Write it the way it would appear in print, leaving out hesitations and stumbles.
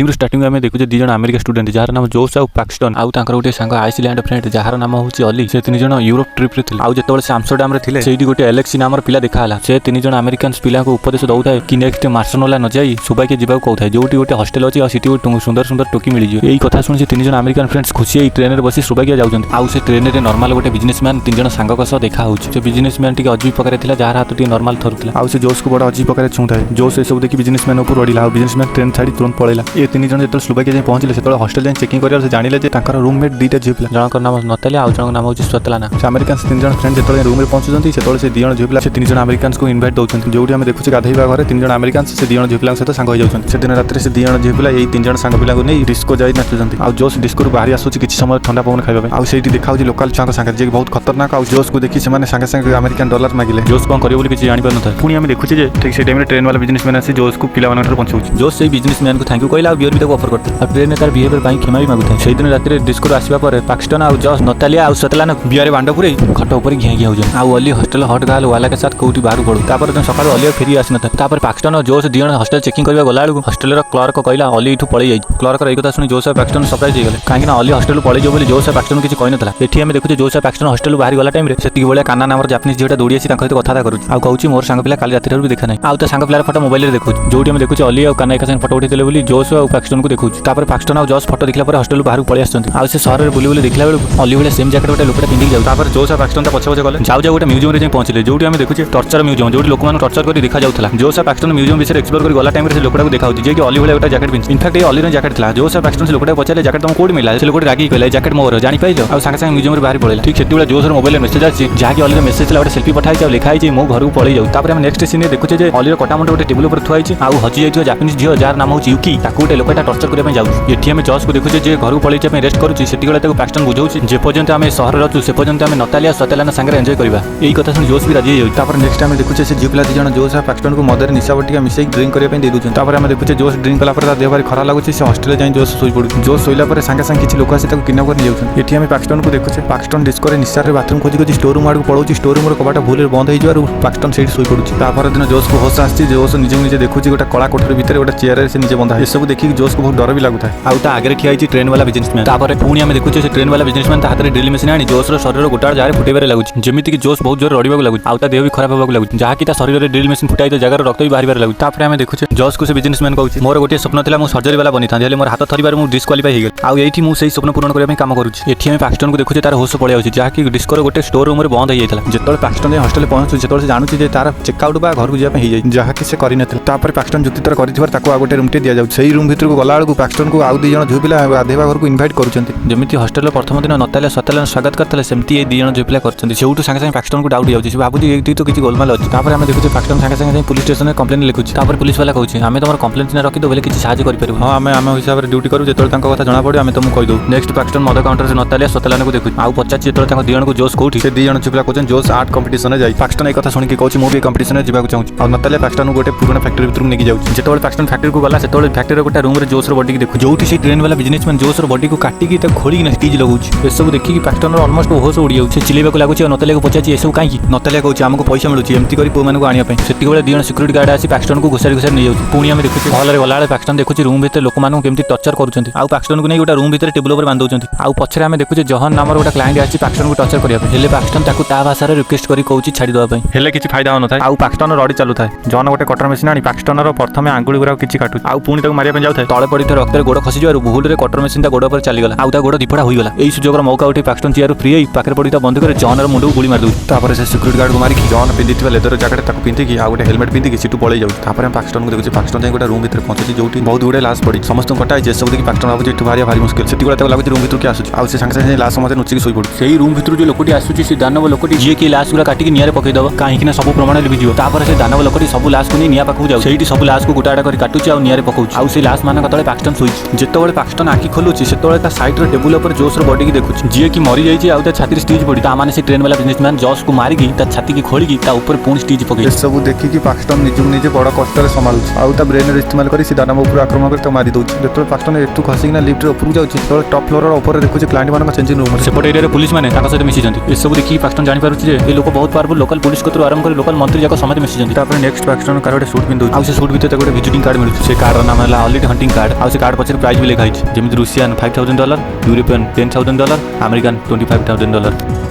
film starting में देखुचे दी जन America student jar नाम जोश आउ पाकिस्तान आउ तांकर गोटे सांग आइसलैंड फ्रेंड जार नाम होची अली से तीन जन यूरोप ट्रिप रे थिले आउ जेतबेले से आम्स्टरडाम रे थिले सेठी गोटे एलेक्सी नामर पिला देखाला से तीन जन अमेरिकन पिला को उपदेश दउथाय कि नेक्स्ट मार्सनोला न जाई सुबह के जिबा कहथाय जोटी गोटे हॉस्टल अछि आ सिटी गोटे सुंदर सुंदर टोकी मिली जे एई कथा सुन से तीन जन अमेरिकन फ्रेंड्स खुशी एई ट्रेन रे बसी सुबह के जाउछन आउ से ट्रेन रे नॉर्मल गोटे बिजनेसमैन तीन जन सांग कस देखा होची से बिजनेसमैन टिके अजीब प्रकार थिला जार हाथ टिके नॉर्मल थरुतला आउ से जोश को बड़ा अजीब प्रकार छुंथाय जोश ए सब देखि बिजनेसमैन ऊपर ओडिला आउ बिजनेसमैन ट्रेन छाड़ी तुरंत पळेला ए तीन जन जेतल सुबह के जाय पहुंचले सेतल हॉस्टल जाय चेकिंग करिया से जानिले जे ताकर रूममेट दीटा झिपला जनकर नाम नताली आउ जनकर नाम होची स्वतलाना से अमेरिकन तीन जन फ्रेंड जेतल रूम रे पहुंचुचंती सेतल से दियण झिपला से तीन जन अमेरिकन को इनवाइट दउचंती जोटी हम देखुचे गाधैबा घरे तीन जन अमेरिकन से दियण झिपला सहित सांग होई जाउचंती से दिन रात्रि से दियण झिपला एई तीन जन सांग पिला को नै डिस्को जाई नाचुचंती आउ जोश डिस्को रु बाहरी आसुची किछि समय ठंडा पवन खाइबा पे आउ सेठी देखाउची लोकल छांग संगे जे बहुत खतरनाक आउ जोश को देखि से माने संगे संगे अमेरिकन डॉलर मागिले जोश कोन करियो बोली किछि जानि पार नथा पुनी हम देखुचे जे ठीक से टाइम रे ट्रेन वाला बिजनेसमैन आसी जोश को पिला मानटर पहुंचौची जोश से बिजनेसमैन को थैंक यू कहला बियर भी ताको ऑफर करता आ ट्रेन ने तार बिहेवियर पाई क्षमा भी मागुता सेही दिन रात्रि डिस्को रो आसीबा पर पाकिस्तान आउ जोश नतालिया आउ सतलाना बियर बांडो पुरे खट ऊपर घिया घिया होजन आउ अली हॉस्टल हॉट गाल वाला के साथ कोठी बाहर पड़ू तापर दिन सकाळ अली फेरी आसी नथा तापर पाकिस्तान जोश दियण हॉस्टल चेकिंग करबा गला बेलू हॉस्टल रो क्लर्क कहला अली इठू पळी जाई क्लर्क रो ए कथा सुनी जोश पाकिस्तान सरप्राइज हो गले काहे ना अली हॉस्टल पळी जो बोली जोश पाकिस्तान किछि कहि नथला एठी हम देखुचे जोश पाकिस्तान हॉस्टल बाहर गला टाइम रे सेति बेले काना नामर जापानीज जेटा दौड़ी आसी तांको कथा करू आउ कहूची मोर संग पिला काली राति रे देखा नै आउ त संग पिला फोटो मोबाइल रे देखु जोटी हम देखुचे अली आउ काना एक संग फोटो उठितले बोली जोश आउ पाकिस्तान को देखु तापर पाकिस्तान आउ जोश फोटो देखला पर हॉस्टल बाहर पळी आछंती आउ से शहर रे बुली बुली देखला बेलू अली बेले सेम जैकेट गोटे लोकटा पिंदी जाउ तापर जोश आउ पाकिस्तान त पछे पछे गले जाउ जाउ गोटे म्यूजियम रे जे पहुंचले जोटी हम देखुचे टॉर्चर म्यूजियम जोटी लोक मान टॉर्चर करी देखा जाउथला जोश आउ पाकिस्तान म्यूजियम विषय एक्सप्लोर करी गला टाइम रे से लोकटा को देखाउची जे कि अली बेले गोटा जैकेट पिंदी इनफैक्ट ए अली रे जैकेट थला जोश आउ पाकिस्तान से लोकटा पछले जैकेट तुम कोड मिला से लोकटा रागी कहला जैकेट मोर जानि पाइलो आउ संगे संगे म्यूजियम रे बाहर पळेला ठीक सेति बेले जोश रो मोबाइल रे मेसेज आछि जहा कि अली रे मेसेज थला गोटे सेल्फी पठाई छै लिखा छै मो घर को पळी जाउ तापर हम नेक्स्ट सीन रे देखुचे जे अली रो कटा मुंड गोटे टेबल ऊपर थुआई छै आउ हजी जाइतो जापानीज झियो जार नाम होछि युकी ताकू गोटे लोकटा टॉर्चर करिया पे जाउ एठी हम जोश को देखुचे जे घर को पळी छै पे रेस्ट करूछि सेति बेले ताको पाकिस्तान बुझौछि जे पर्यंत हम शहर रहछु से पर्यंत हम नतालिया सतलाना संगे एन्जॉय करबा एई कथा सुन जोश भी राजी होई तापर नेक्स्ट टाइम देखुचे से झिपला दी जण जोश पाकिस्तान को मदर निशा बटिका मिसै ड्रिंक करिया पे दे दुछन तापर हम देखुचे जोश ड्रिंक कला पर देह भारी खरा लागुछि से हॉस्टल जाई जोश सोई पडु जोश सोइला पर संगे संगे किछि लोक आसी ताको किडनैप कर नियौछन एठी हम पाकिस्तान को देखुचे पाकिस्तान डिस्को रे निशा रे बाथरूम खोजी खोजी स्टोर रूम आडू पळौछि स्टोर रूम रो कबाटा भूल रे बंद होई जवार पाकिस्तान सेठी सोई पडुछि तापर दिन जोश को होश आछि जोश निजे निजे देखुछि गोटा कला कोठरी भीतर गोटा चेयर रे से निजे बंधा ए सब देखि जोश को बहुत डर भी लागुता आउ ता आगे ठिया आइछि ट्रेन वाला बिजनेसमैन तापर पुणी हम देखुचे से ट्रेन वाला बिजनेसमैन ता हाथ रे ड्रिल मशीन आनी जोश रो शरीर गोटा जारे फुटेबारे लागुछि जेमिति कि जोश बहुत जोर रडिबाक लागुछि आउ ता देह भी खराब होबाक लागुछि जहा कि ता शरीर रे ड्रिल मशीन फुटाई तो जगह रक्त भी बाहर लागुछि तापर हम देखुचे जोश को से बिजनेसमैन कहउछि मोर गोटे स्वप्न थिला मु सर्जरी वाला बनि थांदी हेले मोर हाथ थरिबार मु डिस्क्वालिफाई हे गेल आउ एठी मु सेही स्वप्न पूर्ण करिया पे काम करूछि एठी हम पाकिस्तान को देखुचे तार होश पळे आउछि जहा कि डिस्को रो गोटे स्टोर रूम रे बंद हे जायतला जेतोले पाकिस्तान जे हॉस्टल पहुंचु जेतोले से जानुछि जे तार चेकआउट बा घर को जिया पे हे जाय जहा कि से करि नथिला तापर पाकिस्तान जुक्ति तर करिथिबार ताको आ गोटे रूम टे दिया जाउ सेही रूम भीतर को गला बेलू पाकिस्तान को आउ दी जण झुपिला आधेबा घर को इनवाइट करूछंती जेमिति हॉस्टल प्रथम दिन नताले सतलन स्वागत करथले सेमति ए दी जण झुपिला करछंती सेउटु संगे संगे पाकिस्तान को डाउट जाउछि से बाबूजी एठी तो किछि गोलमाल अछि तापर हम देखुछि पाकिस्तान संगे संगे पुलिस स्टेशन में कंप्लेन लिखुछि तापर पुलिस वाला कहउछि हमें तमर कंप्लेन सिना रखि दो बेले किछि साहाय्य करि परिबो हां हमें हिसाब रे ड्यूटी करू जेतोले तांको कथा जणा पड़े हमें तुमको कहि दो नेक्स्ट पाकिस्तान मद काउंटर से नतालिया सतलाना को देखु आउ पचाछि जेतोले तांको दियण को जोश कोठी से दी जण झुपिला कहछन जोश आर्ट कंपटीशन रे जाई पाकिस्तान ए कथा सुनि के कहउछि मो भी कंपटीशन रे जिबाक चाहूछि आ नतालिया पाकिस्तान गोटे पुराना फैक्ट्री भीतर नेकी जाउछि जेतोले पाकिस्तान फैक्ट्री को गला सेतोले फैक्ट्री रो गोटे रूम रे जोश रो बॉडी के देखु जोठी से ट्रेन वाला बिजनेसमैन जोश रो बॉडी को काटी की त खोली न स्टीज लगउछि ए सब देखि कि पाकिस्तान रो ऑलमोस्ट होश उडी जाउछि चिलेबा को लागुछि नतालिया को पचाछि ए सब काई की नतालिया कहउछि हमको पैसा मिलुछि एमती करी पो माने को आनिया पे सेति बेले दियण सिक्युरिटी गार्ड आसी पाकिस्तान को घुसारी घुसारी नै जाउछि पुणी हम देखुछि हॉल रे गला पाकिस्तान देखुछि रूम भीतर लोक मानु केमती टॉर्चर करूछंती आउ पाकिस्तान को नै गोटा रूम भीतर टेबल ऊपर बांधौछंती आउ पछरे हम देखुछि जहन नामर गोटा क्लाइंट आसी पाकिस्तान को टॉर्चर करिया पे हेले पाकिस्तान ताकू ता भाषा रे रिक्वेस्ट करी कहउछि छाडी दवा पे हेले किछि फायदा हो न थाय आउ पाकिस्तान रडी चालू थाय जहन गोटे कटर मशीन आनी पाकिस्तान रो प्रथमे आंगुली गुरा किछि काटु आउ पुणी ताकू मारिया पे जाउ थाय तळे पड़ी थ रक्त रे गोड़ खसी जवार भूल रे कटर मशीन ता गोड़ पर चली गला आउ ता गोड़ दिफड़ा होई गला एई सुजोग रो मौका उठी पाकिस्तान चियार फ्री होई पाकर पड़ी ता बंद करे जहन रो मुंडू गुली मार दउ तापर से सिक्युरिटी गार्ड को मारी कि जहन पिंदिथिबा लेदर जैकेट ताकू पिंथि कि आउ गोटे हेलमेट पिंथि कि सिटू पळे जाउ तापर हम पाकिस्तान को देखुछि पाकिस्तान जाय गोटा रूम भीतर पहुंचि जोठी बहुत गुडे लाश पड़ी समस्त कटाई जे सब देखि पाकिस्तान बाबू जेठु भारी मुश्किल सेति गोटा ताको लागुछि रूम भीतर के आसुछि आउ से संगे संगे लाश समते नुचि सोई पडु सेही रूम भीतर जो लोकटी आसुछि से दानव लोकटी जे कि लाश गुरा काटी कि नियारे पकई दबो काहे कि ना सब प्रमाण लिबि जिवो तापर से दानव लोकटी सब लाश को निया पाखु जाउ सेही सब लाश को गोटाडा करी काटुछि आ नियारे पकौछि आउ से लाश मानक तळे पाकिस्तान सोइछि जेतोबेले पाकिस्तान आखि खोलुछि सेतोबेले ता साइड रे टेबल ऊपर जोश रो बॉडी की देखुछि जे कि मरि जाइछि आउ ता छाती स्टीज पड़ी ता माने से ट्रेन वाला बिजनेसमैन जोश को मारी की ता छाती की खोली की ता ऊपर पूर्ण स्टीज पकई सब देखि कि पाकिस्तान निजु निजे बड़ कष्ट रे संभालुछि आउ ता ब्रेन रे इस्तेमाल करी से दानव ऊपर आक्रमण करी ता मारी दउछि जेतोबेले पाकिस्तान एठु खसी ना लिफ्ट रे ऊपर जाउछि तो टॉप फ्लोर रो ऊपर देखुछि क्लाइंट मानक चेंजिंग रूम सेपट एरिया रे पुलिस माने ताका सहित मिसि जंती ए सब देखि पाकिस्तान जानि पारुछि जे ए लोक बहुत पावरफुल लोकल पुलिस कतरो आरंभ करी लोकल मंत्री जाक समिति मिसि जंती तापर नेक्स्ट पाकिस्तान कार गोटे सूट पिंदउ आउ से सूट भीतर गोटे विजिटिंग कार्ड मिलुछि से कार्ड नाम हला ऑलरेडी हंटिंग कार्ड आउ से कार्ड पछरे प्राइस भी लिखा है जेमिति रूसियन $5,000 यूरोपियन $10,000 अमेरिकन $25,000